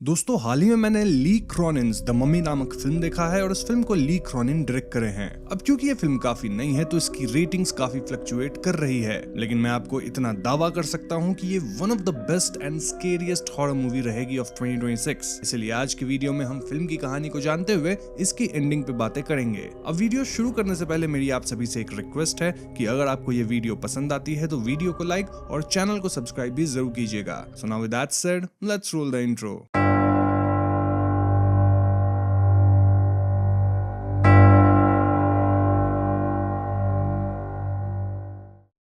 दोस्तों हाल ही में मैंने ली क्रॉनिन्स द मम्मी नामक फिल्म देखा है और इस फिल्म को ली क्रॉनिन डायरेक्ट करे हैं। अब क्योंकि ये फिल्म काफी नई है तो इसकी रेटिंग्स काफी फ्लक्चुएट कर रही है, लेकिन मैं आपको इतना दावा कर सकता हूँ कि ये one of the best and scariest horror movie रहेगी ऑफ 2026। इसलिए आज की वीडियो में हम फिल्म की कहानी को जानते हुए इसकी एंडिंग पे बातें करेंगे। अब वीडियो शुरू करने से पहले मेरी आप सभी से एक रिक्वेस्ट है कि अगर आपको ये वीडियो पसंद आती है तो वीडियो को लाइक और चैनल को सब्सक्राइब भी जरूर कीजिएगा। So now with that said, let's roll the intro.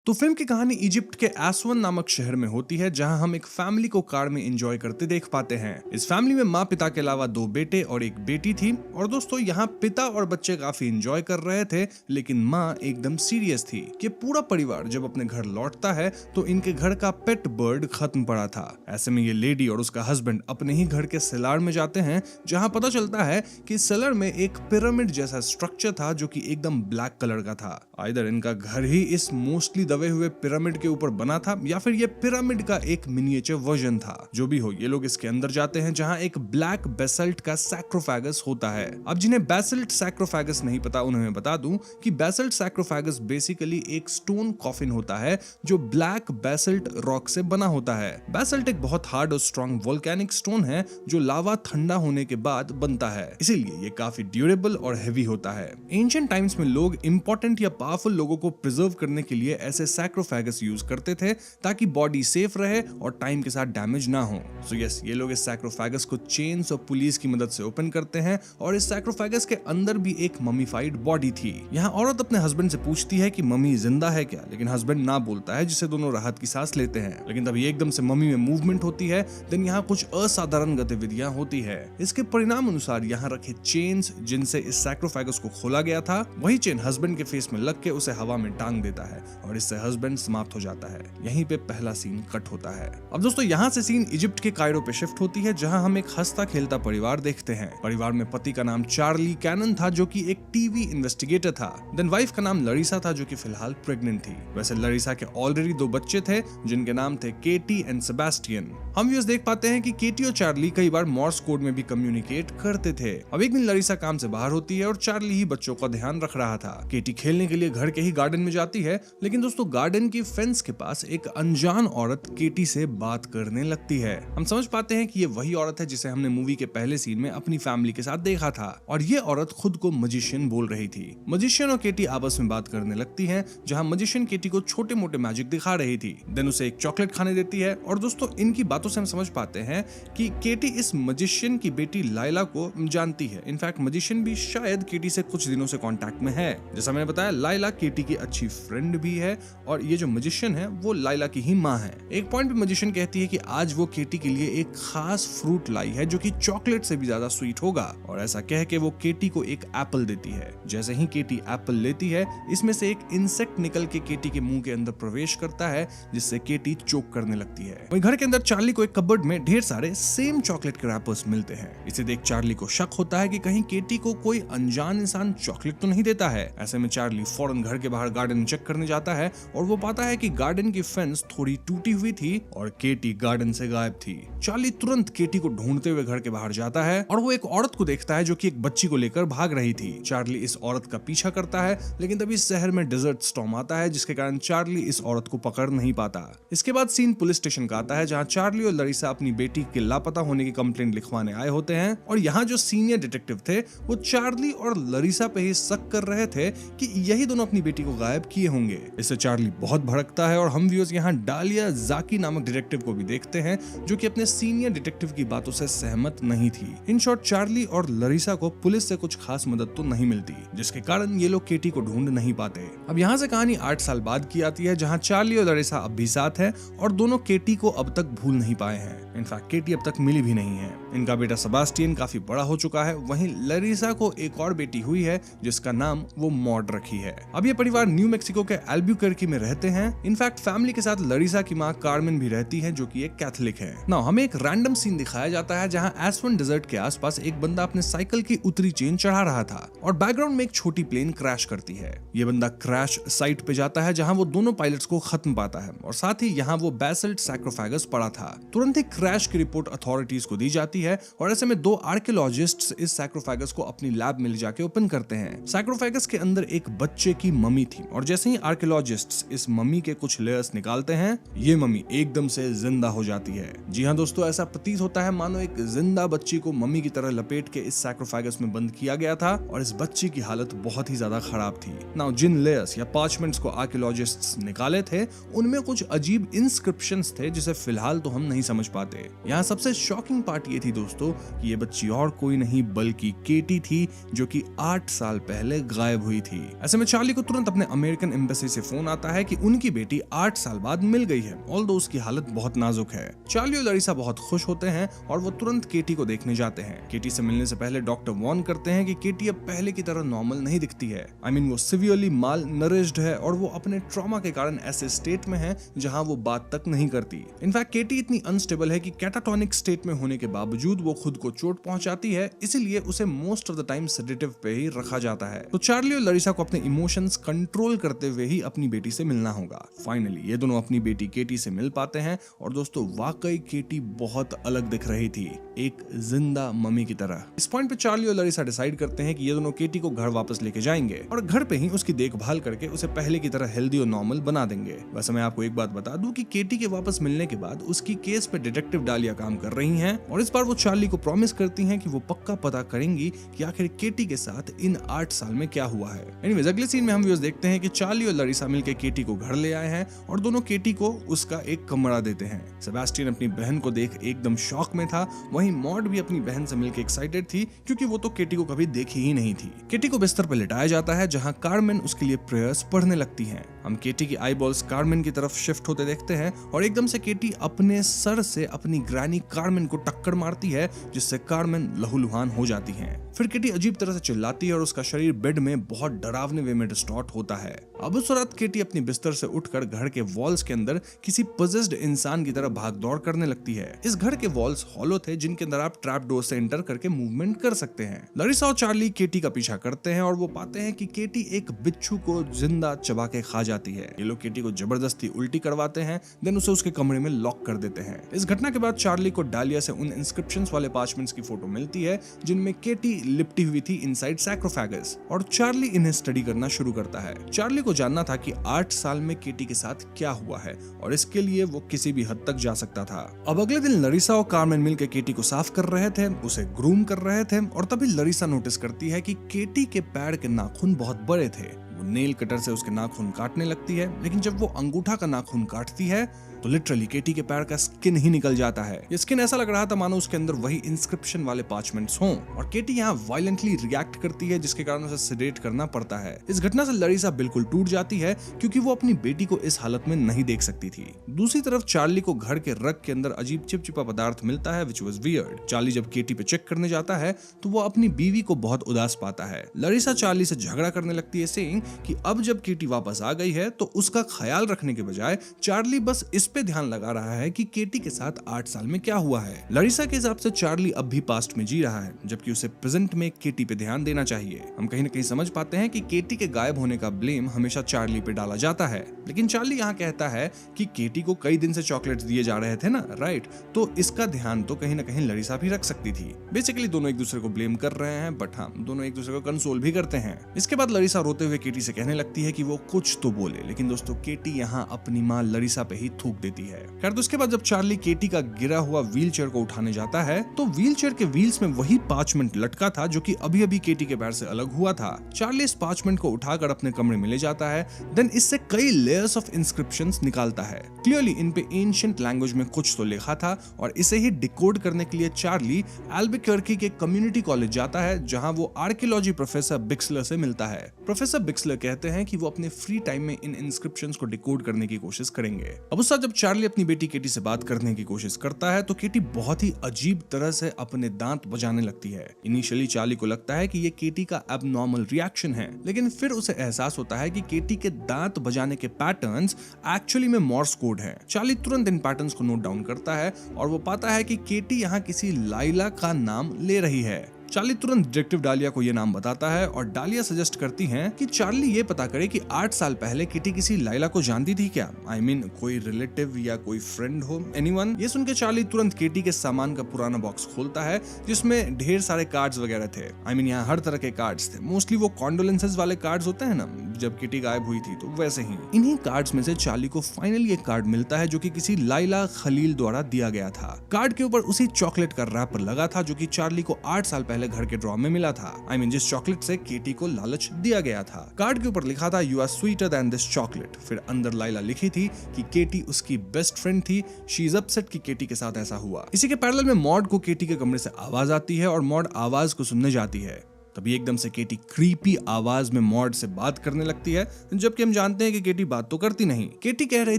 तो फिल्म की कहानी इजिप्ट के एसवन नामक शहर में होती है, जहां हम एक फैमिली को कार में एंजॉय करते देख पाते हैं। इस फैमिली में माँ पिता के अलावा 2 बेटे और एक बेटी थी। और दोस्तों यहाँ पिता और बच्चे काफी एंजॉय कर रहे थे, लेकिन माँ एकदम सीरियस थी कि पूरा परिवार जब अपने घर लौटता है तो इनके घर का पेट बर्ड खत्म पड़ा था। ऐसे में ये लेडी और उसका हस्बैंड अपने ही घर के सेलार में जाते हैं, जहाँ पता चलता है कि सेलर में एक पिरामिड जैसा स्ट्रक्चर था जो कि एकदम ब्लैक कलर का था। आइदर इनका घर ही इस मोस्टली दबे हुए पिरामिड के ऊपर बना था या फिर ये पिरामिड का एक मिनिएचर वर्जन था। जो भी हो, ये लोग इसके अंदर जाते हैं जहां एक ब्लैक बेसल्ट का सैक्रोफेगस होता है। अब जिन्हें बेसल्ट सैक्रोफेगस नहीं पता उन्हें मैं बता दूं कि बेसल्ट सैक्रोफेगस बेसिकली एक स्टोन कॉफिन होता है जो ब्लैक बेसल्ट रॉक से बना होता है। बेसल्ट एक बहुत हार्ड और स्ट्रॉन्ग वोल्केनिक स्टोन है जो लावा ठंडा होने के बाद बनता है, इसीलिए ये काफी ड्यूरेबल और हेवी होता है। एंशिएंट टाइम्स में लोग इंपॉर्टेंट या पावरफुल लोगों को प्रिजर्व करने के लिए ऐसे सैक्रोफेगस यूज करते थे ताकि बॉडी सेफ रहे और टाइम के साथ डैमेज ना हो। सो यस, ये लोग इस सैक्रोफेगस को चेन्स और पुलिस की मदद से ओपन करते हैं और इस सैक्रोफेगस के अंदर भी एक ममीफाइड बॉडी थी। यहाँ औरत अपने हस्बैंड से पूछती है कि मम्मी जिंदा है क्या, लेकिन हस्बैंड ना बोलता है, जिससे दोनों राहत की सांस लेते हैं। लेकिन तभी एकदम से मम्मी में मूवमेंट होती है, देन यहाँ कुछ असाधारण गतिविधियां होती है। इसके परिणाम अनुसार यहाँ रखे चेन्स जिनसे इस सैक्रोफेगस को खोला गया था, वही चेन हस्बैंड के फेस में लग के उसे हवा में टांग देता है और इससे हस्बैंड समाप्त हो जाता है। यहीं पे पहला सीन कट होता है। अब दोस्तों यहाँ से सीन इजिप्ट के कायरो पे शिफ्ट होती है, जहां हम एक हंसता खेलता परिवार देखते हैं। परिवार में पति का नाम चार्ली कैनन था जो कि एक टीवी इन्वेस्टिगेटर था। देन वाइफ का नाम लरीसा था जो कि फिलहाल प्रेग्नेंट थी। वैसे लरीसा के ऑलरेडी 2 बच्चे थे जिनके नाम थे केटी एंड सेबेस्टियन। हम व्यूअर्स देख पाते हैं कि केटी और चार्ली कई बार मॉर्स कोड में भी कम्युनिकेट करते थे। अब एक दिन लरीसा काम से बाहर होती है और चार्ली ही बच्चों का ध्यान रख रहा था। केटी खेलने के लिए घर के ही गार्डन में जाती है, लेकिन दोस्तों गार्डन की फेंस के पास एक अनजान औरत केटी से बात करने लगती है। हम समझ पाते हैं कि ये वही औरत है जिसे हमने मूवी के पहले सीन में अपनी फैमिली के साथ देखा था, और ये औरत खुद को मजिशियन बोल रही थी। मजिशियन और केटी आपस में बात करने लगती है, जहां मजिशियन केटी को छोटे मोटे मैजिक दिखा रही थी। देन उसे एक चॉकलेट खाने देती है। और दोस्तों इनकी बातों से हम समझ पाते हैं कि केटी इस मजिशियन की बेटी लाइला को जानती है। इनफैक्ट मजिशियन भी शायद केटी से कुछ दिनों से कांटेक्ट में है। जैसा मैंने बताया, लाइला केटी की अच्छी फ्रेंड भी है और ये जो मजिशियन है वो लाइला की ही माँ है। एक पॉइंट पे मजिशियन कहती है कि आज वो केटी के लिए एक खास फ्रूट लाई है जो कि चॉकलेट से भी ज्यादा स्वीट होगा, और ऐसा कह के वो केटी को एक एप्पल देती है। जैसे ही केटी एप्पल लेती है, इसमें से एक इंसेक्ट निकल के केटी के मुंह के अंदर प्रवेश करता है, जिससे केटी चोक करने लगती है। वहीं घर के अंदर चार्ली को एक कबर्ड में ढेर सारे सेम चॉकलेट के रैपर्स मिलते हैं। इसे देख चार्ली को शक होता है कि कहीं केटी को कोई अनजान इंसान चॉकलेट तो नहीं देता है। ऐसे में चार्ली फौरन घर के बाहर गार्डन चेक करने जाता है और वो पाता है कि गार्डन की फेंस थोड़ी टूटी हुई थी और केटी गार्डन से गायब थी। चार्ली तुरंत केटी को ढूंढते हुए घर के बाहर जाता है और वो एक औरत को देखता है जो कि एक बच्ची को लेकर भाग रही थी। चार्ली इस औरत का पीछा करता है, लेकिन तभी शहर में डेजर्ट स्टॉर्म आता है, जिसके कारण चार्ली इस औरत को पकड़ नहीं पाता। इसके बाद सीन पुलिस स्टेशन का आता है, जहां चार्ली और लरीसा अपनी बेटी के लापता होने की कंप्लेंट लिखवाने आए होते हैं। और यहाँ जो सीनियर डिटेक्टिव थे वो चार्ली और लरीसा पे ही शक कर रहे थे कि यही दोनों अपनी बेटी को गायब किए होंगे। इससे चार्ली बहुत भड़कता है और हम व्यूअर्स यहाँ डालिया जाकी नामक डिटेक्टिव को भी देखते हैं, जो कि अपने सीनियर डिटेक्टिव की बातों से सहमत नहीं थी। इन शॉर्ट चार्ली और लरीसा को पुलिस से कुछ खास मदद तो नहीं मिलती, जिसके कारण ये लोग केटी को ढूंढ नहीं पाते। अब यहाँ से कहानी 8 साल बाद की आती है, जहाँ चार्ली और लरीसा अब भी साथ है और दोनों केटी को अब तक भूल नहीं पाए हैं। इनफैक्ट केटी अब तक मिली भी नहीं है। इनका बेटा सेबास्टियन काफी बड़ा हो चुका है। वहीं लरीसा को एक और बेटी हुई है जिसका नाम वो मॉड रखी है। अब ये परिवार न्यू मैक्सिको के एल्ब्यूकर्की में रहते हैं। इनफैक्ट फैमिली के साथ लरीसा की माँ कार्मेन भी रहती है जो कि एक कैथोलिक है। नाउ हमें एक रैंडम सीन दिखाया जाता है जहां एसवन डेजर्ट के आसपास एक बंदा अपने साइकिल की उतरी चेन चढ़ा रहा था और बैकग्राउंड में एक छोटी प्लेन क्रैश करती है। ये बंदा क्रैश साइट पे जाता है जहां वो दोनों पायलट्स को खत्म पाता है और साथ ही यहाँ वो बेसल्ट सैक्रोफेगस पड़ा था। तुरंत ही क्रैश की रिपोर्ट अथॉरिटीज को दी जाती है और ऐसे में 2 आर्कियोलॉजिस्ट्स इस सैक्रोफेगस को अपनी लैब में ले जाके ओपन करते हैं। सैक्रोफेगस के अंदर एक बच्चे की मम्मी थी और जैसे ही आर्कियोलॉजिस्ट्स इस मम्मी के कुछ लेयर्स निकालते हैं, ये मम्मी एकदम से जिंदा हो जाती है। जी हाँ दोस्तों, ऐसा प्रतीत होता है मानो एक जिंदा बच्ची को मम्मी की तरह लपेट के इस सैक्रोफेगस में बंद किया गया था और इस बच्ची की हालत बहुत ही ज्यादा खराब थी। नाउ जिन लेयर्स या पार्चमेंट्स को आर्कियोलॉजिस्ट्स निकाले थे, उनमें कुछ अजीब इंस्क्रिप्शंस थे जिसे फिलहाल तो हम नहीं समझ पाते। यहाँ सबसे शॉकिंग पार्ट ये थी दोस्तों कि ये बच्ची और कोई नहीं बल्कि केटी थी, जो कि 8 साल पहले गायब हुई थी। ऐसे में चार्ली को तुरंत अपने अमेरिकन एम्बेसी से फोन आता है कि उनकी बेटी 8 साल बाद मिल गई है, ऑल्दो उसकी हालत बहुत नाजुक है। चार्ली और लरीसा बहुत खुश होते हैं और वो तुरंत केटी को देखने जाते हैं। केटी से मिलने से पहले डॉक्टर वार्न करते हैं कि केटी अब पहले की तरह नॉर्मल नहीं दिखती है। वो सिवियरली माल नरिश्ड है और वो अपने ट्रॉमा के कारण ऐसे स्टेट में है जहां वो बात तक नहीं करती। इनफैक्ट केटी इतनी अनस्टेबल है कि कैटाटोनिक स्टेट में होने के बावजूद वो खुद को चोट पहुंचाती है, इसीलिए उसे most of the time sedative पे ही रखा जाता है। तो चार्ली और लरीसा को अपने इमोशंस कंट्रोल करते हुए ही अपनी बेटी से मिलना होगा। फाइनली ये दोनों अपनी बेटी केटी से मिल पाते हैं और दोस्तों वाकई केटी बहुत अलग दिख रही थी, एक जिंदा मम्मी की तरह। इस पॉइंट पे चार्ली और लरीसा डिसाइड करते हैं कि ये दोनों केटी को घर वापस लेके जाएंगे और घर पे ही उसकी देखभाल करके उसे पहले की तरह हेल्दी और नॉर्मल बना देंगे। वैसे मैं आपको एक बात बता दूं कि केटी के वापस मिलने के बाद उसकी केस पे डिटेक्टिव डालिया काम कर रही हैं और इस बार वो चार्ली को प्रॉमिस करती हैं कि वो पक्का पता करेंगी कि आखिर केटी के साथ इन 8 साल में क्या हुआ है। एनीवेज अगले सीन में हम व्यूअर्स देखते हैं कि चार्ली और लरीसा मिलकर केटी को घर ले आए हैं और दोनों केटी को उसका एक कमरा देते हैं। सेबेस्टियन अपनी बहन को देख एकदम शॉक में था, वहीं मॉड भी अपनी बहन से मिलकर एक्साइटेड थी क्योंकि वो तो केटी को कभी देखी ही नहीं थी। केटी को बिस्तर पर लिटाया जाता है जहां कार्मेन उसके लिए प्रेयर्स पढ़ने लगती हैं। हम केटी की आईबॉल्स कार्मेन की तरफ शिफ्ट होते देखते हैं और एकदम से केटी अपने सर से अपनी ग्रैनी कार्मेन को टक्कर मारती है जिससे कार्मेन लहूलुहान हो जाती हैं। फिर केटी अजीब तरह से चिल्लाती है और उसका शरीर बेड में बहुत डरावने वे में डिस्टॉर्ट होता है। अब उस रात केटी अपनी बिस्तर से उठकर घर के वॉल्स के अंदर किसी पोजेस्ड इंसान की तरह भाग दौड़ करने लगती है। इस घर के वॉल्स हॉलो थे जिनके अंदर आप ट्रैप डोर से एंटर करके मूवमेंट कर सकते हैं। लरीसा और चार्ली केटी का पीछा करते हैं और वो पाते हैं कि केटी एक बिच्छू को जिंदा चबा के खा जाती है। ये लोग केटी को जबरदस्ती उल्टी करवाते हैं, देन उसे उसके कमरे में लॉक कर देते हैं। इस घटना के बाद चार्ली को डालिया से उन इंस्क्रिप्शंस वाले पार्चमेंट्स की फोटो मिलती है जिनमें केटी लिपटी हुई थी इनसाइड सैक्रोफेगस और चार्ली इन्हें स्टडी करना शुरू करता है। चार्ली को जानना था कि 8 साल में केटी के साथ क्या हुआ है और इसके लिए वो किसी भी हद तक जा सकता था। अब अगले दिन लरीसा और कार्मेन मिलकर केटी को साफ कर रहे थे, उसे ग्रूम कर रहे थे और तभी लरीसा नोटिस करती है कि केटी के पैर के नाखून बहुत बड़े थे। वो नेल कटर से उसके नाखून काटने लगती है, लेकिन जब वो अंगूठा का नाखून काटती है तो लिटरली केटी के पैर का स्किन ही निकल जाता है। ये स्किन ऐसा लग रहा था मानो उसके अंदर वही इंस्क्रिप्शन वाले पार्चमेंट्स हों और केटी यहाँ वायलेंटली रिएक्ट करती है जिसके कारण उसे सेडेट करना पड़ता है। इस घटना से लरीसा बिल्कुल टूट जाती है क्योंकि वो अपनी बेटी को इस हालत में नहीं देख सकती थी। दूसरी तरफ चार्ली को घर के रग के अंदर अजीब चिपचिपा पदार्थ मिलता है व्हिच वाज वियर्ड। चार्ली जब केटी पे चेक करने जाता है तो वो अपनी बीवी को बहुत उदास पाता है। लरीसा चार्ली से झगड़ा करने लगती है सेइंग कि अब जब केटी वापस आ गई है तो उसका ख्याल रखने के बजाय चार्ली बस इस पे ध्यान लगा रहा है कि केटी के साथ 8 साल में क्या हुआ है। लरीसा के हिसाब से चार्ली अब भी पास्ट में जी रहा है जबकि उसे प्रेजेंट में केटी पे ध्यान देना चाहिए। हम कहीं ना कहीं समझ पाते हैं कि केटी के गायब होने का ब्लेम हमेशा चार्ली पे डाला जाता है, लेकिन चार्ली यहाँ कहता है कि केटी को कई दिन से चॉकलेट्स दिए जा रहे थे ना, राइट, तो इसका ध्यान तो कहीं ना कहीं लरीसा भी रख सकती थी। बेसिकली दोनों एक दूसरे को ब्लेम कर रहे हैं, बट हाँ दोनों एक दूसरे को कंसोल भी करते हैं। इसके बाद लरीसा रोते हुए केटी से कहने लगती है कि वो कुछ तो बोले, लेकिन दोस्तों केटी यहाँ अपनी माँ लरीसा पे ही थूक देती है। खैर उसके बाद जब चार्ली केटी का गिरा हुआ व्हील चेयर को उठाने जाता है तो व्हील चेयर के व्हील्स में वही पार्चमेंट लटका था जो कि अभी अभी केटी के पैर से अलग हुआ था। चार्ली इस पार्चमेंट को उठाकर अपने कमरे में ले जाता है, देन इससे कई लेयर्स ऑफ इंस्क्रिप्शंस निकालता है। क्लियरली इन पे एंशिएंट लैंग्वेज में कुछ तो लिखा था और इसे ही डिकोड करने के लिए चार्ली एल्बुक्वर्की के कम्युनिटी कॉलेज जाता है जहां वो आर्कियोलॉजी प्रोफेसर बिक्सलर से मिलता है। प्रोफेसर बिक्सलर कहते हैं कि वो अपने फ्री टाइम में इन इंस्क्रिप्शंस को डिकोड करने की कोशिश करेंगे। अब उस जब चार्ली अपनी बेटी केटी से बात करने की कोशिश करता है तो केटी बहुत ही अजीब तरह से अपने दांत बजाने लगती है। इनिशियली चार्ली को लगता है कि ये केटी का एबनॉर्मल रिएक्शन है, लेकिन फिर उसे एहसास होता है कि केटी के दांत बजाने के पैटर्न्स एक्चुअली में मॉर्स कोड हैं। चार्ली तुरंत इन पैटर्न्स को नोट डाउन करता है और वो पाता है कि केटी यहाँ किसी लाइला का नाम ले रही है। चार्ली तुरंत डिटेक्टिव डालिया को ये नाम बताता है और डालिया सजेस्ट करती हैं कि चार्ली ये पता करे कि 8 साल पहले किटी किसी लाइला को जानती थी क्या। आई मीन कोई रिलेटिव या कोई फ्रेंड हो, एनीवन। ये सुन के चार्ली तुरंत केटी के सामान का पुराना बॉक्स खोलता है जिसमें ढेर सारे कार्ड्स वगैरह थे। आई मीन यहाँ हर तरह के कार्ड्स थे, मोस्टली वो कॉन्डोलेंसेस वाले कार्ड्स होते हैं ना, जब किटी गायब हुई थी, तो वैसे ही। इन्हीं कार्ड्स में से चार्ली को फाइनली एक कार्ड मिलता है जो कि किसी लाइला खलील द्वारा दिया गया था। कार्ड के ऊपर उसी चॉकलेट का रैपर लगा था जो कि चार्ली को 8 साल पहले घर के ड्रॉ में मिला था। आई मीन जिस चॉकलेट से केटी को लालच दिया गया था। कार्ड के ऊपर लिखा था you are sweeter than this chocolate. फिर अंदर लाइला लिखी थी कि केटी उसकी बेस्ट फ्रेंड थी, शी इज अपसेट कि केटी के साथ ऐसा हुआ। इसी के पैरेलल में मॉड को केटी के कमरे से आवाज आती है और मॉड आवाज को सुनने जाती है। तभी एकदम से केटी क्रीपी आवाज में मॉड से बात करने लगती है, जबकि हम जानते हैं कि केटी बात तो करती नहीं। केटी कह रही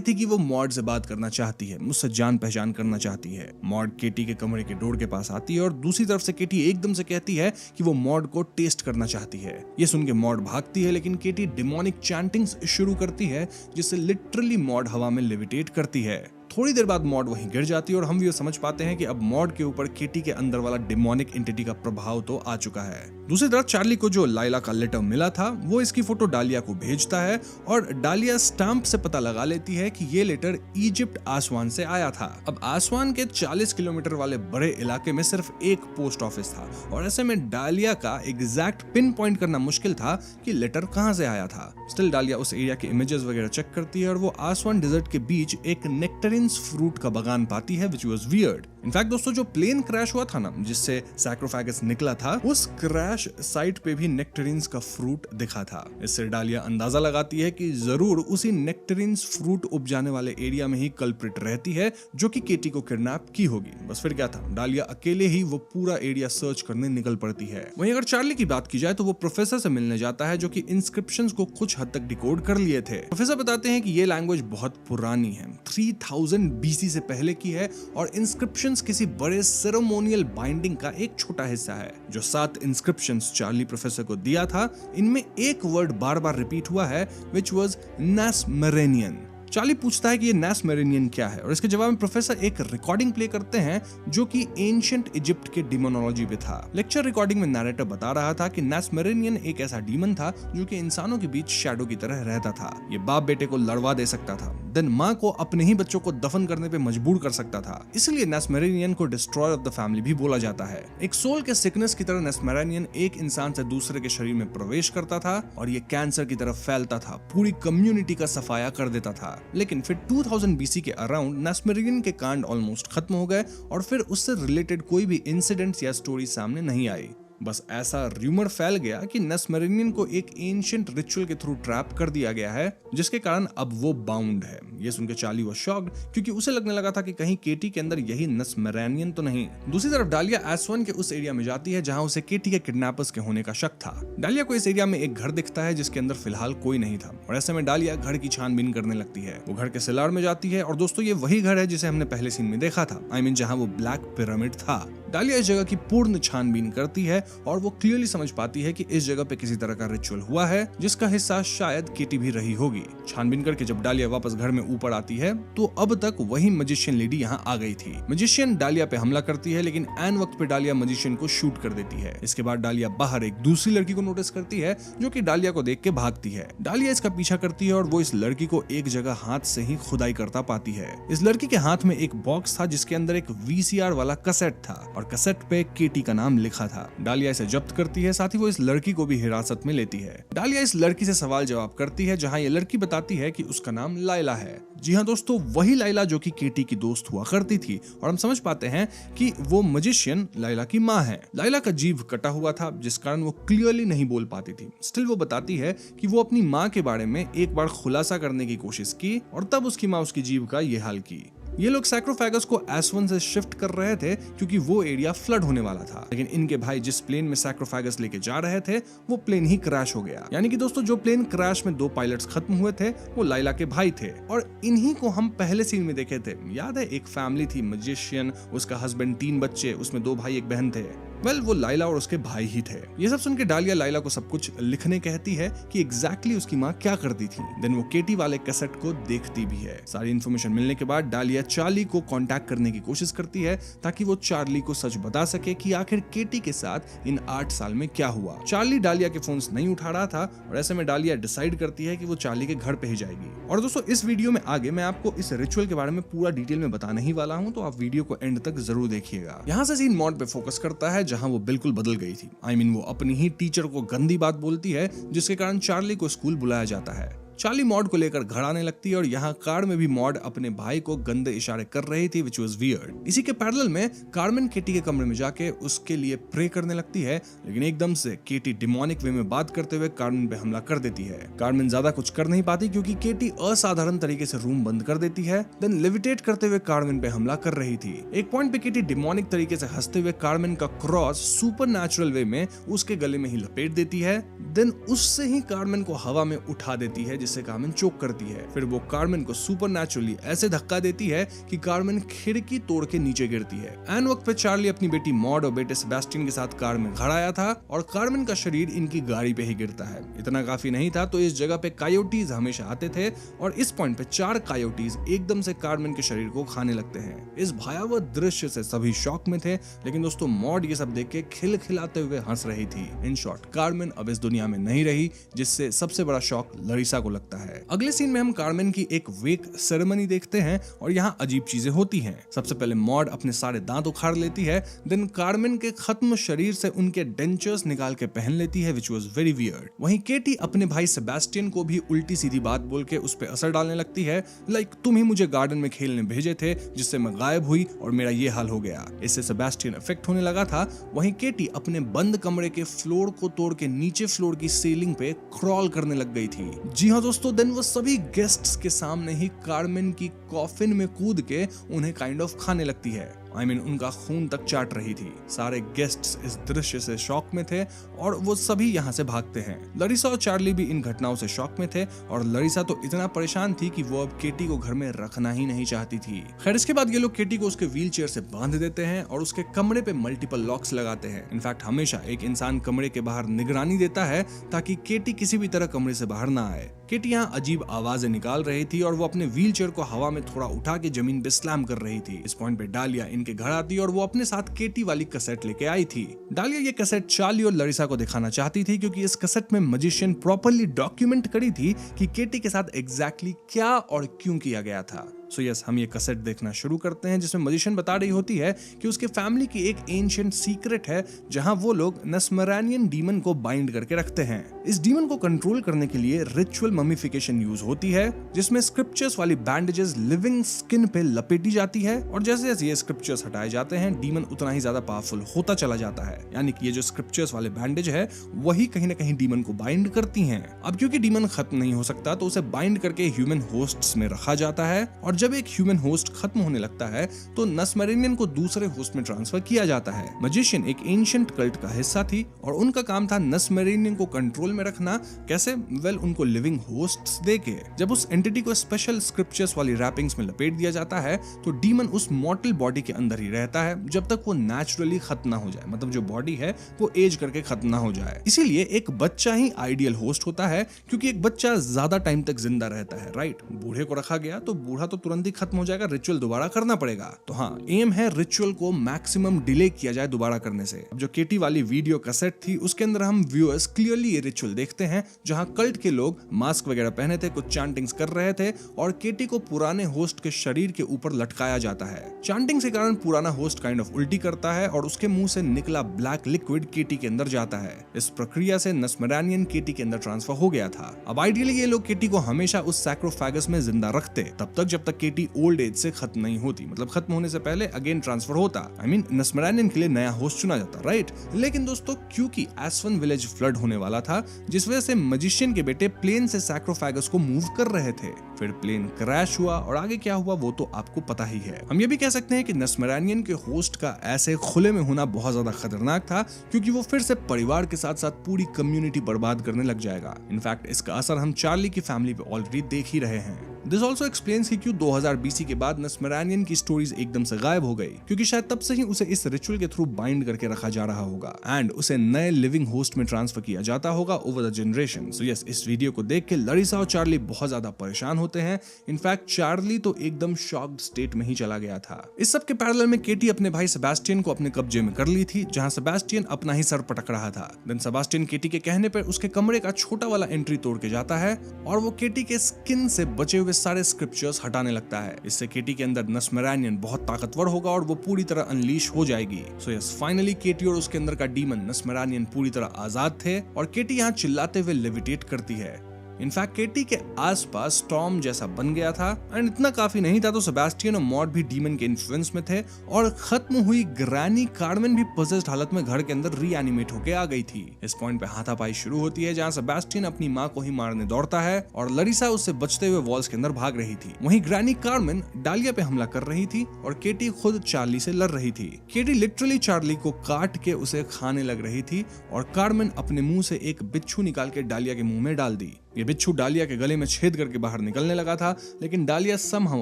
थी कि वो मॉड से बात करना चाहती है, मुझसे जान पहचान करना चाहती है। मॉड केटी के कमरे के डोर के पास आती है और दूसरी तरफ से केटी एकदम से कहती है कि वो मॉड को टेस्ट करना चाहती है। ये सुन के मॉड भागती है, लेकिन केटी डिमोनिक चैंटिंग्स शुरू करती है जिससे लिटरली मॉड हवा में लेविटेट करती है। थोड़ी देर बाद मॉड वहीं गिर जाती है और हम भी समझ पाते हैं कि अब मॉड के ऊपर केटी के अंदर वाला डिमोनिक एंटिटी का प्रभाव तो आ चुका है। दूसरी तरफ चार्ली को जो लाइला का लेटर मिला था वो इसकी फोटो डालिया को भेजता है और डालिया स्टैंप से पता लगा लेती है कि ये लेटर इजिप्ट आसवान से आया था। अब आसवान के 40 किलोमीटर वाले बड़े इलाके में सिर्फ एक पोस्ट ऑफिस था और ऐसे में डालिया का एग्जैक्ट पिन पॉइंट करना मुश्किल था कि लेटर कहां से आया था। स्टिल डालिया उस एरिया के इमेजेस वगैरह चेक करती है और वो आसवान डेजर्ट के बीच एक नेक्टरिन फ्रूट का बागान पाती है, which was weird। इनफैक्ट दोस्तों जो प्लेन क्रैश हुआ था ना, जिससे सैक्रोफैगस निकला था, उस क्रैश साइट पे भी नेक्टरिन्स का फ्रूट दिखा था। इससे डालिया अंदाजा लगाती है कि जरूर उसी नेक्टरिन्स फ्रूट उपजाने वाले एरिया में ही कल्प्रिट रहती है जो कि केटी को किडनैप की होगी। बस फिर क्या था, डालिया अकेले ही वो पूरा एरिया सर्च करने निकल पड़ती है। वहीं अगर चार्ली की बात की जाए तो वो प्रोफेसर से मिलने जाता है जो कि इंस्क्रिप्शंस को कुछ हद तक डिकोड कर लिए थे। प्रोफेसर बताते हैं कि ये लैंग्वेज बहुत पुरानी है, 3000 BC से पहले की है और इंस्क्रिप्शंस किसी बड़े सेरेमोनियल बाइंडिंग का एक छोटा हिस्सा है। जो 7 इंस्क्रिप्शंस चार्ली प्रोफेसर को दिया था, इनमें एक वर्ड बार बार रिपीट हुआ है, which was नासमेरेनियन। चार्ली पूछता है कि ये नासमेरेनियन क्या है और इसके जवाब में प्रोफेसर एक रिकॉर्डिंग प्ले करते हैं जो कि एंशिएंट इजिप्ट के डिमोनोलॉजी पे था। लेक्चर रिकॉर्डिंग में नैरेटर बता रहा था कि नासमेरेनियन एक ऐसा डीमन था जो कि इंसानों के बीच शैडो की तरह रहता था। ये बाप बेटे को लड़वा दे सकता था, देन माँ को अपने ही बच्चों को दफन करने पे मजबूर कर सकता था। इसलिए नासमेरेनियन को डिस्ट्रॉयर ऑफ द फैमिली भी बोला जाता है। एक सोल के सिकनेस की तरह नासमेरेनियन एक इंसान से दूसरे के शरीर में प्रवेश करता था और ये कैंसर की तरफ फैलता था, पूरी कम्युनिटी का सफाया कर देता था। लेकिन फिर 2000 BC के अराउंड नासमेरेनियन के कांड ऑलमोस्ट खत्म हो गए और फिर उससे रिलेटेड कोई भी इंसिडेंट्स या स्टोरी सामने नहीं आई। बस ऐसा रूमर फैल गया कि नासमेरेनियन को एक एंशिएंट रिचुअल के थ्रू ट्रैप कर दिया गया है, जिसके कारण अब वो बाउंड है। ये सुनकर चार्ली वो शॉक्ड, क्योंकि उसे लगने लगा था कि कहीं केटी के अंदर यही नासमेरेनियन तो नहीं। दूसरी तरफ डालिया एसवन के उस एरिया में जाती है जहां उसे केटी के किडनैपर्स के होने का शक था। डालिया को इस एरिया में एक घर दिखता है जिसके अंदर फिलहाल कोई नहीं था और ऐसे में डालिया घर की छानबीन करने लगती है। वो घर के सेलार में जाती है और दोस्तों ये वही घर है जिसे हमने पहले सीन में देखा था, आई मीन जहां वो ब्लैक पिरामिड था। डालिया इस जगह की पूर्ण छानबीन करती है और वो क्लियरली समझ पाती है कि इस जगह पे किसी तरह का रिचुअल हुआ है जिसका हिस्सा शायद केटी भी रही होगी। छानबीन करके जब डालिया वापस घर में ऊपर आती है तो अब तक वही मजिशियन लेडी यहाँ आ गई थी। मजिशियन डालिया पे हमला करती है लेकिन ऐन वक्त पे डालिया मजिशियन को शूट कर देती है। इसके बाद डालिया बाहर एक दूसरी लड़की को नोटिस करती है जो कि डालिया को देख के भागती है। डालिया इसका पीछा करती है और वो इस लड़की को एक जगह हाथ से ही खुदाई करता पाती है। इस लड़की के हाथ में एक बॉक्स था जिसके अंदर एक VCR वाला कैसेट था और कैसेट पे केटी का नाम लिखा था। डालिया इसे जब्त करती है, साथ ही वो इस लड़की को भी हिरासत में लेती है। डालिया इस लड़की से सवाल जवाब करती है जहां ये लड़की बताती है कि उसका नाम लाइला है। जी हाँ दोस्तों, वही लाइला जो कि केटी की दोस्त हुआ करती थी और हम समझ पाते हैं कि वो मजिशियन लाइला की माँ है। लाइला का जीभ कटा हुआ था जिस कारण वो क्लियरली नहीं बोल पाती थी। स्टिल वो बताती है कि वो अपनी माँ के बारे में एक बार खुलासा करने की कोशिश की और तब उसकी माँ उसकी जीभ का ये हाल की। ये लोग सैक्रोफैगस को एसवन से शिफ्ट कर रहे थे क्योंकि वो एरिया फ्लड होने वाला था, लेकिन इनके भाई जिस प्लेन में सैक्रोफैगस लेके जा रहे थे वो प्लेन ही क्रैश हो गया। यानी कि दोस्तों जो प्लेन क्रैश में 2 पायलट्स खत्म हुए थे वो लाइला के भाई थे और इन्हीं को हम पहले सीन में देखे थे। याद है, एक फैमिली थी, मजिशियन, उसका हस्बैंड, 3 बच्चे, उसमें 2 भाई 1 बहन थे। वेल वो लाइला और उसके भाई ही थे। ये सब सुन के डालिया लाइला को सब कुछ लिखने कहती है कि एग्जैक्टली उसकी माँ क्या करती थी। देन वो केटी वाले कैसेट को देखती भी है। सारी इन्फॉर्मेशन मिलने के बाद डालिया चार्ली को कांटेक्ट करने की कोशिश करती है ताकि वो चार्ली को सच बता सके कि आखिर केटी के साथ इन 8 साल में क्या हुआ। चार्ली डालिया के फोन्स नहीं उठा रहा था और ऐसे में डालिया डिसाइड करती है कि वो चार्ली के घर पे ही जाएगी। और दोस्तों इस वीडियो में आगे मैं आपको इस रिचुअल के बारे में पूरा डिटेल में बताने ही वाला हूँ, तो आप वीडियो को एंड तक जरूर देखिएगा। यहाँ से सीन मॉड पे फोकस करता है जहाँ वो बिल्कुल बदल गई थी। वो अपनी ही टीचर को गंदी बात बोलती है जिसके कारण चार्ली को स्कूल बुलाया जाता है। चार्ली मॉड को लेकर घर आने लगती है और यहाँ कार में भी मॉड अपने भाई को गंदे इशारे कर रही थी, which was weird। इसी के पैरेलल में कार्मेन केटी के कमरे में जाके उसके लिए प्रे करने लगती है, लेकिन एकदम से केटी डिमोनिक वे में बात करते हुए कार्मेन पे हमला कर देती है। कार्मेन ज्यादा कुछ कर नहीं पाती क्योंकि केटी असाधारण तरीके से रूम बंद कर देती है। देन लिविटेट करते हुए कार्मेन पे हमला कर रही थी। एक पॉइंट पे केटी डिमोनिक तरीके से हंसते हुए कार्मेन का क्रॉस सुपर नेचुरल वे में उसके गले में ही लपेट देती है। देन उससे ही कार्मेन को हवा में उठा देती है जिससे कार्मेन चोक करती है। फिर वो कार्मेन को सुपरनैचुरली ऐसे धक्का देती है कि कार्मेन खिड़की तोड़ के नीचे गिरती है। एन वक्त पे चार्ली अपनी बेटी मॉड और बेटे सेबेस्टियन के साथ कार में घर आया था और कार्मेन का शरीर इनकी गाड़ी पे ही गिरता है। इतना काफी नहीं था तो इस जगह पे कायोटीज हमेशा आते थे और इस पॉइंट पे 4 कायोटीज एकदम से कार्मेन के शरीर को खाने लगते हैं। इस भयावह दृश्य से सभी शॉक में थे, लेकिन दोस्तों मॉड ये सब देख के खिलखिलाते हुए हंस रही थी। इन शॉर्ट कार्मेन अब इस दुनिया में नहीं रही, जिससे सबसे बड़ा शॉक लरिसा को लगता है। अगले सीन में हम कार्मेन की एक वेक सेरेमनी देखते हैं और यहाँ अजीब चीजें होती हैं। सबसे पहले मॉड अपने सारे दांत उखाड़ लेती है। देन कार्मेन के खत्म शरीर से उनके डेंचर्स निकाल के पहन लेती है, which was very weird। वहीं केटी अपने भाई सेबेस्टियन को भी उल्टी सीधी बात बोल के उस पर असर डालने लगती है, लाइक तुम ही मुझे गार्डन में खेलने भेजे थे जिससे मैं गायब हुई और मेरा ये हाल हो गया। इससे सेबेस्टियन इफेक्ट होने लगा था। वहीं केटी अपने बंद कमरे के फ्लोर को तोड़ के नीचे फ्लोर की सीलिंग पे क्रॉल करने लग गई थी। जी हाँ दोस्तों, देन वो सभी गेस्ट्स के सामने ही कार्मेन की कॉफिन में कूद के उन्हें काइंड ऑफ खाने लगती है। उनका खून तक चाट रही थी। सारे गेस्ट्स इस दृश्य से शॉक में थे और वो सभी यहाँ से भागते हैं। लरिसा और चार्ली भी इन घटनाओं से शॉक में थे और लरिसा तो इतना परेशान थी कि वो अब केटी को घर में रखना ही नहीं चाहती थी। खैर इसके बाद ये लोग केटी को उसके व्हील चेयर से बांध देते हैं और उसके कमरे पे मल्टीपल लॉक्स लगाते हैं। इनफैक्ट हमेशा एक इंसान कमरे के बाहर निगरानी देता है ताकि केटी किसी भी तरह कमरे से बाहर ना आए। केटी यहाँ अजीब आवाजें निकाल रही थी और वो अपने व्हील चेयर को हवा में थोड़ा उठा के जमीन पे स्लैम कर रही थी। इस पॉइंट पे डालिया इनके घर आती और वो अपने साथ केटी वाली कैसेट लेके आई थी। डालिया ये कैसेट चार्ली और लरिसा को दिखाना चाहती थी क्योंकि इस कैसेट में मैजिशियन प्रॉपर्ली डॉक्यूमेंट करी थी कि केटी के साथ एग्जैक्टली क्या और क्यों किया गया था। सो यस, हम ये कैसेट देखना शुरू करते हैं जिसमें मैजिशियन बता रही होती है कि उसके फैमिली की एक एंशिएंट सीक्रेट है जहां वो लोग नस्मरानियन डीमन को बाइंड करके रखते हैं। इस डीमन को कंट्रोल करने के लिए रिचुअल ममीफिकेशन यूज होती है जिसमें स्क्रिप्चर्स वाली बैंडेजेस लिविंग स्किन पे लपेटी जाती है और जैसे जैसे ये स्क्रिप्चर्स हटाए जाते हैं डीमन उतना ही ज्यादा पावरफुल होता चला जाता है। यानी कि ये जो स्क्रिप्चर्स वाले बैंडेज है वही कहीं ना कहीं डीमन को बाइंड करती हैं। अब क्योंकि डीमन खत्म नहीं हो सकता तो उसे बाइंड करके ह्यूमन होस्ट्स में रखा जाता है और जब एक ह्यूमन होस्ट खत्म होने लगता है तो नस्मरेनियन को दूसरे होस्ट में ट्रांसफर किया जाता है। मैजिशियन एक एंशिएंट कल्ट का हिस्सा थी और उनका काम था नस्मरेनियन को कंट्रोल में रखना। कैसे? वेल, उनको लिविंग होस्ट्स देके जब उस एंटिटी को स्पेशल स्क्रिप्चर्स वाली रैपिंग्स में लपेट दिया जाता है तो डीमन उस मॉर्टल बॉडी के अंदर ही रहता है जब तक वो नेचुरली खत्म ना हो जाए, मतलब जो बॉडी है वो एज करके खत्म ना हो जाए। इसीलिए एक बच्चा ही आइडियल होस्ट होता है क्योंकि एक बच्चा ज्यादा टाइम तक जिंदा रहता है, राइट। बूढ़े को रखा गया तो बूढ़ा तो तुरंत ही खत्म हो जाएगा, रिचुअल दोबारा करना पड़ेगा। तो हाँ, एम है रिचुअल को मैक्सिमम डिले किया जाए दोबारा करने से। अब जो केटी वाली वीडियो कैसेट थी उसके अंदर हम व्यूअर्स क्लियरली ये रिचुअल देखते हैं जहां कल्ट के लोग मास्क वगैरह पहने थे, कुछ चैंटिंग्स कर रहे थे और केटी को पुराने होस्ट के शरीर के ऊपर लटकाया जाता है। चैंटिंग्स के कारण पुराना होस्ट काइंड ऑफ उल्टी करता है और उसके मुंह से निकला ब्लैक लिक्विड केटी के अंदर जाता है। इस प्रक्रिया से नस्मरानियन केटी के अंदर ट्रांसफर हो गया था। अब आइडियली ये लोग केटी को हमेशा उस सैक्रोफेगस में जिंदा रखते तब तक जब तक केटी ओल्ड एज से खत्म नहीं होती, मतलब खत्म होने से पहले अगेन ट्रांसफर होता। नस्मरानियन के लिए नया होस्ट चुना जाता, राइट। लेकिन दोस्तों क्योंकि एस्वन विलेज फ्लड होने वाला था जिस वजह से मैजिशियन के बेटे प्लेन से सैक्रोफेगस को मूव कर रहे थे, फिर प्लेन क्रैश हुआ और आगे क्या हुआ वो तो आपको पता ही है। हम ये भी कह सकते हैं कि नस्मरानियन के होस्ट का ऐसे खुले में होना बहुत ज्यादा खतरनाक था, क्योंकि वो फिर से परिवार के साथ साथ पूरी कम्युनिटी बर्बाद करने लग जाएगा। इनफैक्ट इसका असर हम चार्ली की फैमिली पे ऑलरेडी देख ही रहे हैं। दिस ऑल्सो एक्सप्लेन्स कि क्यों 2000 BC के बाद नस्मरानियन की स्टोरीज एकदम से गायब हो गई, क्योंकि शायद तब से ही उसे इस रिचुअल के थ्रू बाइंड करके रखा जा रहा होगा एंड उसे नए लिविंग होस्ट में ट्रांसफर किया जाता होगा over the generation. So yes, इस वीडियो को देख के लरिसा और चार्ली बहुत ज्यादा परेशान होते हैं। इनफैक्ट चार्ली तो एकदम शॉक्ड स्टेट में ही चला गया था। इस सब के पैरेलल में केटी अपने भाई सेबेस्टियन को अपने कब्जे में कर ली थी, जहां सेबेस्टियन अपना ही सर पटक रहा था। देन सेबेस्टियन केटी के कहने पर उसके कमरे का छोटा वाला एंट्री तोड़ के जाता है और वो केटी के स्किन से बचे हुए सारे स्क्रिप्चर्स हटाने लगता है। इससे केटी के अंदर नस्मरानियन बहुत ताकतवर होगा और वो पूरी तरह अनलीश हो जाएगी। सो यस, फाइनली केटी और उसके अंदर का डीमन नस्मरानियन पूरी तरह आजाद थे और केटी यहाँ चिल्लाते हुए लेविटेट करती है। इनफैक्ट केटी के आसपास स्टॉर्म जैसा बन गया था एंड इतना काफी नहीं था तो सेबेस्टियन और मॉड भी डीमन के इन्फ्लुएंस में थे और खत्म हुई ग्रैनी कार्मेन भी पोजेस्ड हालत में घर के अंदर रीएनिमेट होके आ गई थी। इस पॉइंट पे हाथापाई शुरू होती है, जहां सेबेस्टियन अपनी मां को ही मारने दौड़ता है और लरिसा उससे बचते हुए वॉल्स के अंदर भाग रही थी। वहीं ग्रैनी कार्मेन डालिया पे हमला कर रही थी और केटी खुद चार्ली से लड़ रही थी। केटी लिटरली चार्ली को काट के उसे खाने लग रही थी और कार्मेन अपने मुंह से एक बिच्छू निकाल के डालिया के मुंह में डाल दी। ये बिच्छू डालिया के गले में छेद करके बाहर निकलने लगा था, लेकिन डालिया समहाउ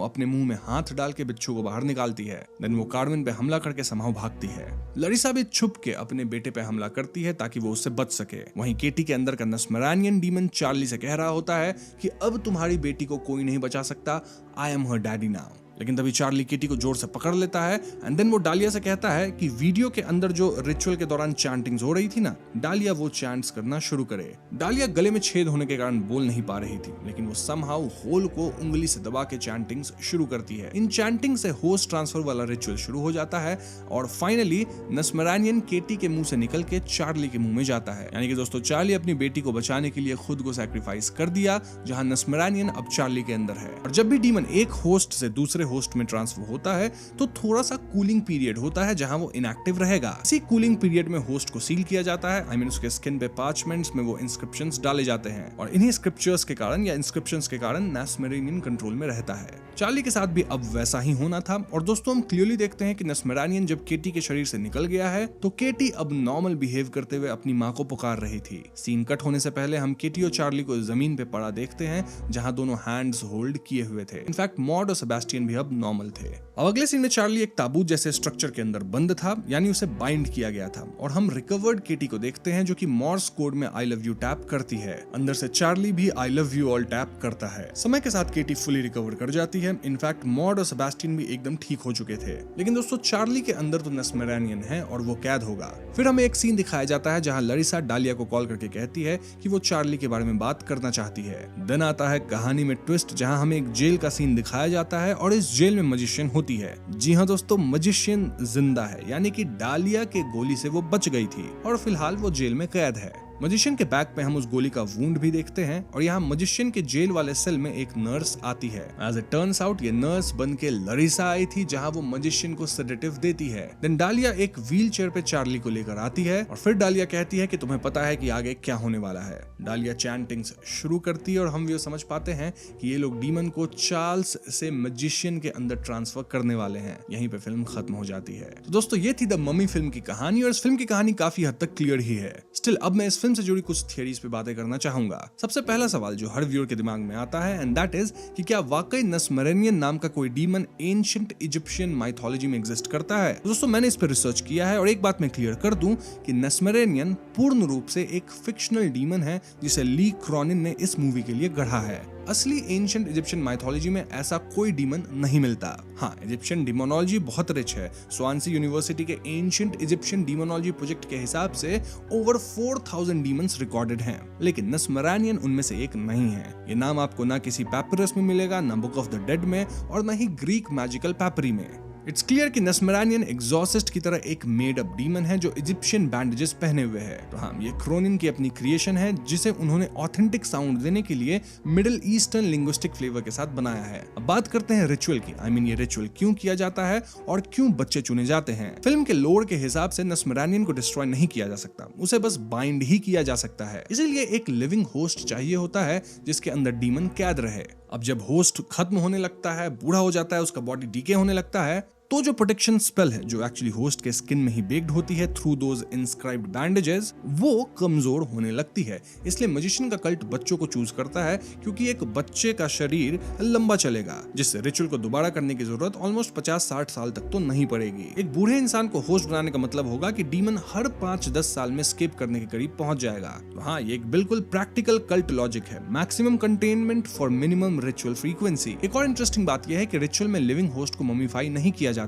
अपने मुंह में हाथ डाल के बिच्छू को बाहर निकालती है। देन वो कार्मेन पे हमला करके समहाउ भागती है। लरिसा भी छुप के अपने बेटे पे हमला करती है ताकि वो उससे बच सके। वहीं केटी के अंदर का नस्मरानियन डीमन चार्ली से कह रहा होता है कि अब तुम्हारी बेटी को कोई नहीं बचा सकता, I am her daddy now. लेकिन तभी चार्ली केटी को जोर से पकड़ लेता है एंड देन वो डालिया से कहता है कि वीडियो के अंदर जो रिचुअल के दौरान चैंटिंग्स हो रही थी ना, डालिया वो चैंट्स करना शुरू करे। डालिया गले में छेद होने के कारण बोल नहीं पा रही थी, लेकिन वो समहाउ होल को उंगली से दबा के चैंटिंग्स शुरू करती है। इन चैंटिंग से होस्ट ट्रांसफर वाला रिचुअल शुरू हो जाता है और फाइनली नस्मरानियन केटी के मुंह से निकल के चार्ली के मुंह में जाता है। यानी कि दोस्तों, चार्ली अपनी बेटी को बचाने के लिए खुद को सैक्रिफाइस कर दिया, जहां नस्मरानियन अब चार्ली के अंदर है। और जब भी डीमन एक होस्ट से दूसरे होस्ट में ट्रांसफर होता है तो थोड़ा सा कूलिंग पीरियड होता है जहां वो इनएक्टिव रहेगा। इसी कूलिंग पीरियड में होस्ट को सील किया जाता है। आई मीन उसके स्किन पे पार्चमेंट्स में वो इंस्क्रिप्शंस डाले जाते हैं और इन्हीं स्क्रिप्चर्स के कारण या इंस्क्रिप्शंस के कारण नस्मरानियन कंट्रोल में रहता है। चार्ली के साथ भी अब वैसा ही होना था। और दोस्तों, हम क्लियरली देखते हैं कि नस्मरानियन जब केटी के शरीर से निकल गया है तो केटी अब नॉर्मल बिहेव करते हुए अपनी मां को पुकार रही थी। सीन कट होने से पहले हम केटी और चार्ली को जमीन पे पड़ा देखते हैं, जहां दोनों हैंड्स होल्ड किए हुए थे। इनफैक्ट मॉड और सेबेस्टियन भी अब नॉर्मल थे। अब अगले सीन में चार्ली एक ताबूत जैसे स्ट्रक्चर के अंदर बंद था, यानी उसे बाइंड किया गया था और हम रिकवर्ड केटी को देखते हैं जो कि मॉर्स कोड में आई लव यू टैप करती है। अंदर से चार्ली भी I love you all tap करता है। समय के साथ केटी फुली रिकवर कर जाती है। इनफैक्ट मॉड और सेबेस्टियन भी एकदम ठीक हो चुके थे। लेकिन दोस्तों, चार्ली के अंदर तो नस्मरानियन है और वो कैद होगा। फिर हमें एक सीन दिखाया जाता है जहां लरिसा डालिया को कॉल करके कहती है कि वो चार्ली के बारे में बात करना चाहती है। देन आता है कहानी में ट्विस्ट, जहां हमें एक जेल का सीन दिखाया जाता है और इस जेल में मजिशियन होती है। जी हाँ दोस्तों, मजिशियन जिंदा है, यानी कि डालिया के गोली से वो बच गई थी और फिलहाल वो जेल में कैद है। मजिशियन के बैक पे हम उस गोली का वुंड भी देखते हैं और यहाँ मजिशियन के जेल वाले सेल में एक नर्स आती है। एज इट टर्न्स आउट ये नर्स बन के लरिसा आई थी, जहाँ वो मजिशियन को सेडेटिव देती है। देन डालिया एक व्हील चेयर पे चार्ली को लेकर आती है और फिर डालिया कहती है कि तुम्हें पता है कि आगे क्या होने वाला है। डालिया चैंटिंग्स शुरू करती है और हम ये समझ पाते हैं कि ये लोग डीमन को चार्ल्स से मजिशियन के अंदर ट्रांसफर करने वाले हैं। यहीं पे फिल्म खत्म हो जाती है। तो दोस्तों, ये थी द मम्मी फिल्म की कहानी और इस फिल्म की कहानी काफी हद तक क्लियर ही है। स्टिल अब मैं इस फिल्म से जुड़ी कुछ थियरीज पे बातें करना चाहूंगा। सबसे पहला सवाल जो हर व्यूअर के दिमाग में आता है एंड दैट इज कि क्या वाकई नस्मरानियन नाम का कोई डीमन एंशिएंट इजिप्शियन माइथोलॉजी में एग्जिस्ट करता है? दोस्तों, मैंने इस पर रिसर्च किया है और एक बात मैं क्लियर कर दूं कि नस्मरानियन पूर्ण रूप से एक फिक्शनल डीमन है जिसे ली क्रॉनिन ने इस मूवी के लिए गढ़ा है। असली एंशिएंट इजिप्शियन माइथोलॉजी में ऐसा कोई डीमन नहीं मिलता। हाँ, इजिप्शियन डिमोनोलॉजी बहुत रिच है। स्वानसी यूनिवर्सिटी के एंशिएंट इजिप्शियन डिमोनोलॉजी प्रोजेक्ट के हिसाब से ओवर 4000 डीमंस रिकॉर्डेड हैं, लेकिन नस्मरानियन उनमें से एक नहीं है। ये नाम आपको ना किसी पैपिरस में मिलेगा, ना बुक ऑफ द डेड में और ना ही ग्रीक मैजिकल पैपरी में। इट्स क्लियर कि नस्मरानियन एग्जॉसिस्ट की तरह एक मेड अप डीमन है जो इजिप्शियन बैंडेजेस पहने हुए है। तो हाँ, ये क्रोनिन की अपनी क्रिएशन है जिसे उन्होंने ऑथेंटिक साउंड देने के लिए मिडिल ईस्टर्न लिंग्विस्टिक फ्लेवर के साथ बनाया है। अब बात करते हैं रिचुअल की। आई मीन ये रिचुअल क्यों किया जाता है और क्यों बच्चे चुने जाते हैं? फिल्म के लोर के हिसाब से नस्मरानियन को डिस्ट्रॉय नहीं किया जा सकता, उसे बस बाइंड ही किया जा सकता है। इसीलिए एक लिविंग होस्ट चाहिए होता है जिसके अंदर डीमन कैद रहे। अब जब होस्ट खत्म होने लगता है, बूढ़ा हो जाता है, उसका बॉडी डीके होने लगता है, तो जो प्रोटेक्शन स्पेल है जो एक्चुअली होस्ट के स्किन में ही बेक्ड होती है थ्रू दोज इंस्क्राइब्ड बैंडेजेस, वो कमजोर होने लगती है। इसलिए मैजिशियन का कल्ट बच्चों को चूज करता है क्योंकि एक बच्चे का शरीर लंबा चलेगा, जिससे रिचुअल को दोबारा करने की जरूरत ऑलमोस्ट 50-60 साल तक तो नहीं पड़ेगी। एक बूढ़े इंसान को होस्ट बनाने का मतलब होगा कि डीमन हर 5-10 साल में स्केप करने के करीब पहुंच जाएगा। तो हाँ, ये एक बिल्कुल प्रैक्टिकल कल्ट लॉजिक है। Maximum containment for minimum ritual frequency. एक और इंटरेस्टिंग बात यह है कि रिचुअल में लिविंग होस्ट को ममीफाई नहीं किया जाता,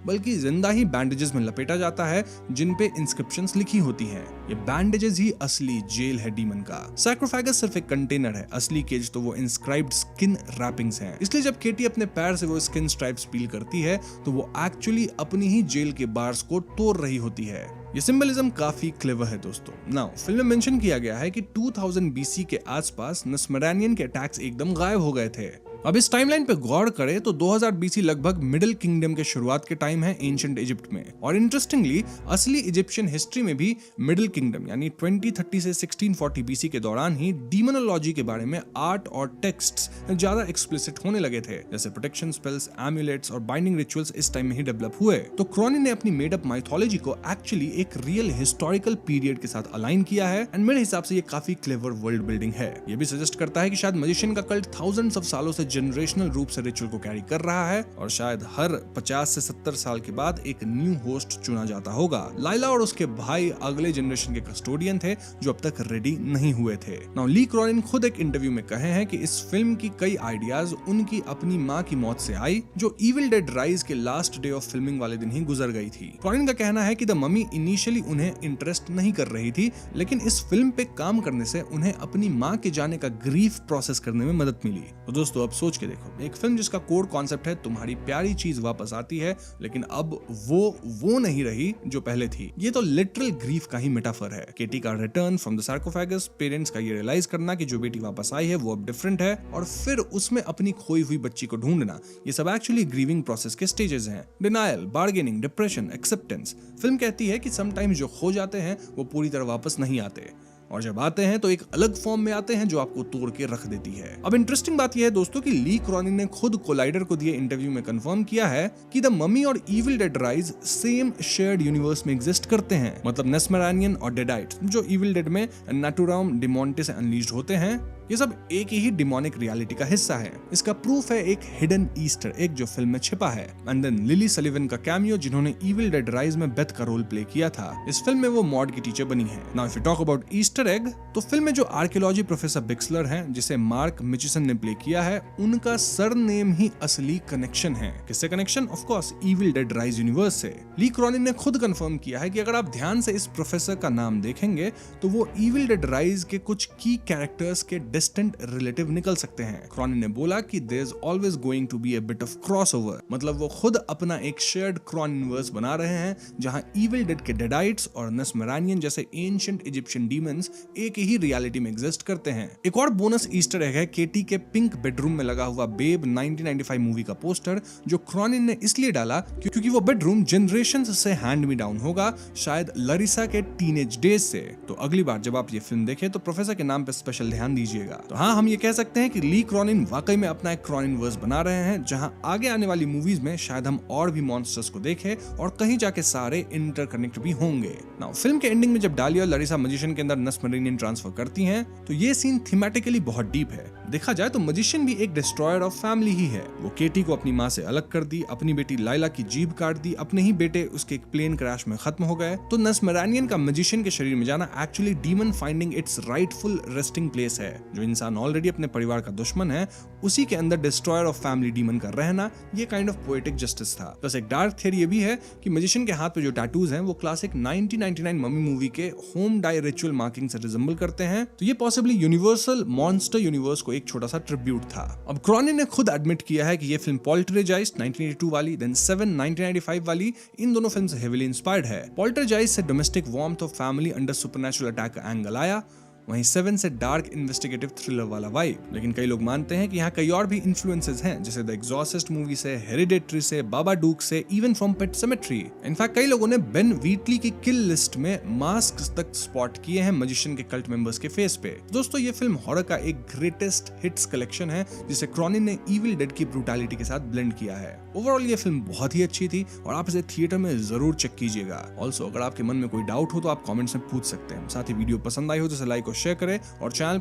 बल्कि जिंदा ही बैंडेजेस में लपेटा जाता है जिन पे इंस्क्रिप्शंस लिखी होती हैं। ये बैंडेजेस ही असली जेल है डीमन का। सैक्रोफेगस सिर्फ एक कंटेनर है, असली केज तो वो इंस्क्राइब्ड स्किन रैपिंग्स हैं। इसलिए जब केटी अपने पैर से वो स्किन स्ट्राइप्स पील करती है तो वो एक्चुअली अपनी ही जेल के बार्स को तोड़ रही होती है। ये सिंबलिज्म काफी क्लेवर है दोस्तों। नाउ फिल्म में मेंशन किया गया है कि 2000 BC के आसपास नस्मरानियन के अटैक्स एकदम गायब हो गए थे। अब इस टाइमलाइन पे गौर करें तो 2000 BC लगभग मिडिल किंगडम के शुरुआत के टाइम है एंशिएंट इजिप्ट में। और इंटरेस्टिंगली असली इजिप्शियन हिस्ट्री में भी मिडिल किंगडम यानी 2030 से 1640 BC के दौरान ही डीमोनोलॉजी के बारे में आर्ट और टेक्स्ट्स ज्यादा एक्सप्लिसिट होने लगे थे। जैसे प्रोटेक्शन स्पेल्स, एम्यूलेट्स और बाइंडिंग रिचुअल्स इस टाइम में ही डेवलप हुए। तो क्रॉनिन ने अपनी मेड अप माइथोलॉजी को एक्चुअली एक रियल हिस्टोरिकल पीरियड के साथ अलाइन किया है एंड मेरे हिसाब से ये काफी क्लेवर वर्ल्ड बिल्डिंग है। ये भी सजेस्ट करता है कि शायद मैजिशियन का कल्ट थाउजेंड्स ऑफ सालों से जनरेशनल रूप से रिचुअल को कैरी कर रहा है और शायद हर 50 से 70 साल के बाद एक न्यू होस्ट चुना जाता होगा। लाइला और उसके भाई अगले जनरेशन के कस्टोडियन थे जो अब तक रेडी नहीं हुए थे। नाउ ली क्रॉनिन खुद एक इंटरव्यू में कहे हैं कि इस फिल्म की कई आइडियाज उनकी अपनी माँ की मौत से आई जो इविल डेड राइज के लास्ट डे ऑफ फिल्मिंग वाले दिन ही गुजर गई थी। क्रॉनिन का कहना है कि द ममी इनिशियली उन्हें इंटरेस्ट नहीं कर रही थी, लेकिन इस फिल्म पे काम करने से उन्हें अपनी माँ के जाने का ग्रीफ प्रोसेस करने में मदद मिली। तो दोस्तों अब सोच के देखो, एक फिल्म जिसका कोर कॉन्सेप्ट है तुम्हारी प्यारी चीज वापस आती है, लेकिन अब वो नहीं रही जो पहले थी। ये तो लिटरल ग्रीफ का ही मेटाफर है। केटी का रिटर्न फ्रॉम द सार्कोफेगस, पेरेंट्स का ये रियलाइज करना कि जो बेटी वापस आई है वो अब डिफरेंट है, और फिर उसमें अपनी खोई हुई बच्ची को ढूंढना, ये सब एक्चुअली ग्रीविंग प्रोसेस के स्टेजेस हैं। Denial, bargaining, depression, acceptance. Film कहती है कि समटाइम्स जो खो जाते हैं वो पूरी तरह वापस नहीं आते, और जब आते हैं तो एक अलग फॉर्म में आते हैं जो आपको तोड़ के रख देती है। अब इंटरेस्टिंग बात यह है दोस्तों कि ली क्रॉनिन ने खुद कोलाइडर को दिए इंटरव्यू में कंफर्म किया है कि द ममी और evil dead rise same shared universe में एग्जिस्ट करते हैं। मतलब नेस्मेरानियन और डेडाइट जो इविल डेड में नाटुराम डिमोंटे से अनलीज्ड होते हैं, ये सब एक ही डिमोनिक रियलिटी का हिस्सा है। इसका प्रूफ है एक हिडन ईस्टर एग जो फिल्म में छिपा है, एंड देन लिली सलिवन का कैमियो जिन्होंने इविल डेड राइज में बेथ का रोल प्ले किया था। इस फिल्म में वो मॉड की टीचर बनी है। Now if you talk about Easter egg, तो फिल्म में जो आर्कियोलॉजी प्रोफेसर बिक्सलर हैं जिसे मार्क मिचिसन ने प्ले किया है, उनका सरनेम ही असली कनेक्शन है। किससे connection? Of course evil dead rise universe से। ली क्रॉनिन ने खुद कंफर्म किया है कि अगर आप ध्यान से इस प्रोफेसर का नाम देखेंगे तो वो इविल डेड राइज के कुछ की कैरेक्टर्स के डिस्टेंट रिलेटिव निकल सकते हैं। क्रॉनिन ने बोला कि there is always going to be a bit of crossover, मतलब वो खुद अपना एक शेयर्ड क्रॉनिनवर्स बना रहे हैं जहां इविल डेड के डेडाइट्स और नेस्मेरानियन जैसे एंशिएंट इजिप्शियन डीमंस एक ही रियलिटी में एग्जिस्ट करते हैं। एक और बोनस ईस्टर एग है केटी के पिंक बेडरूम में लगा हुआ बेब 1995 मूवी का पोस्टर, जो क्रॉनिन ने इसलिए डाला क्योंकि वो बेडरूम जनरेशंस से हैंड मी डाउन होगा, शायद लरिसा के टीनेज डेज से। तो अगली बार जब आप ये फिल्म देखें तो प्रोफेसर के नाम पे स्पेशल ध्यान दीजिएगा। तो हाँ, हम ये कह सकते हैं कि ली क्रॉनिन वाकई में अपना एक क्रॉनिनवर्स बना रहे हैं, जहां आगे आने वाली मूवीज में शायद हम और भी मॉन्स्टर्स को देखें और कहीं जाके सारे इंटरकनेक्ट भी होंगे। नाउ फिल्म के एंडिंग में जब डालिया और लरिसा मैजिशियन के अंदर नेस्मेरानियन ट्रांसफर करती हैं, तो ये सीन थीमेटिकली बहुत डीप है। देखा जाए तो मैजिशियन भी एक डिस्ट्रॉयर ऑफ फैमिली ही है। वो केटी को अपनी माँ से अलग कर दी, अपनी बेटी लाइला की जीभ काट दी, अपने ही बेटे उसके एक प्लेन क्रैश में खत्म हो गए। तो नेस्मेरानियन का मैजिशियन के शरीर में जाना actually demon finding it's rightful resting place है। जो इंसान ऑलरेडी अपने परिवार का दुश्मन है, उसी के अंदर डिस्ट्रॉयर ऑफ फैमिली डीमन का रहना, ये काइंड ऑफ पोएटिक जस्टिस था। बस एक डार्क थियरी ये भी है कि मैजिशियन के हाथ पे जो टैटूज हैं वो क्लासिक 1999 मम्मी मूवी के होम डाई रिचुअल मार्किंग से रिजेंबल करते हैं। तो ये पॉसिबली यूनिवर्सल मॉन्स्टर यूनिवर्स को एक छोटा सा ट्रिब्यूट था। अब क्रॉनिन ने खुद एडमिट किया है कि ये फिल्म पोल्टरजाइस्ट 1982 वाली, देन 7 1995 वाली, इन दोनों फिल्म से हेवीली इंस्पायर्ड है। पोल्टरजाइस्ट से domestic warmth of family under supernatural attack का एंगल आया, वहीं 7 से डार्क इन्वेस्टिगेटिव थ्रिलर वाला वाइब। लेकिन कई लोग मानते हैं कि यहाँ कई और भी इन्फ्लुएंसेस हैं, जैसे द एग्जॉर्सिस्ट मूवी से, हेरिडेटरी से, बाबाडूक से, even from pet cemetery. In fact कई लोगों ने बेन व्हीटली की किल लिस्ट में मास्क तक स्पॉट किए हैं मजिशियन के कल्ट मेंबर्स के फेस पे। दोस्तों ये फिल्म हॉरर का एक ग्रेटेस्ट हिट्स कलेक्शन है जिसे क्रॉनिन ने इविल डेड की ब्रूटैलिटी के साथ ब्लेंड किया है। ओवरऑल ये फिल्म बहुत ही अच्छी थी और आप इसे थिएटर में जरूर चेक कीजिएगा। ऑल्सो अगर आपके मन में कोई डाउट हो तो आप कमेंट्स में पूछ सकते हैं। साथ ही वीडियो पसंद आई हो तो इसे लाइक और शेयर करें और चैनल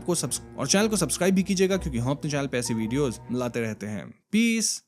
को सब्सक्राइब भी कीजिएगा, क्योंकि हम अपने चैनल पे ऐसी वीडियोस लाते रहते हैं। पीस।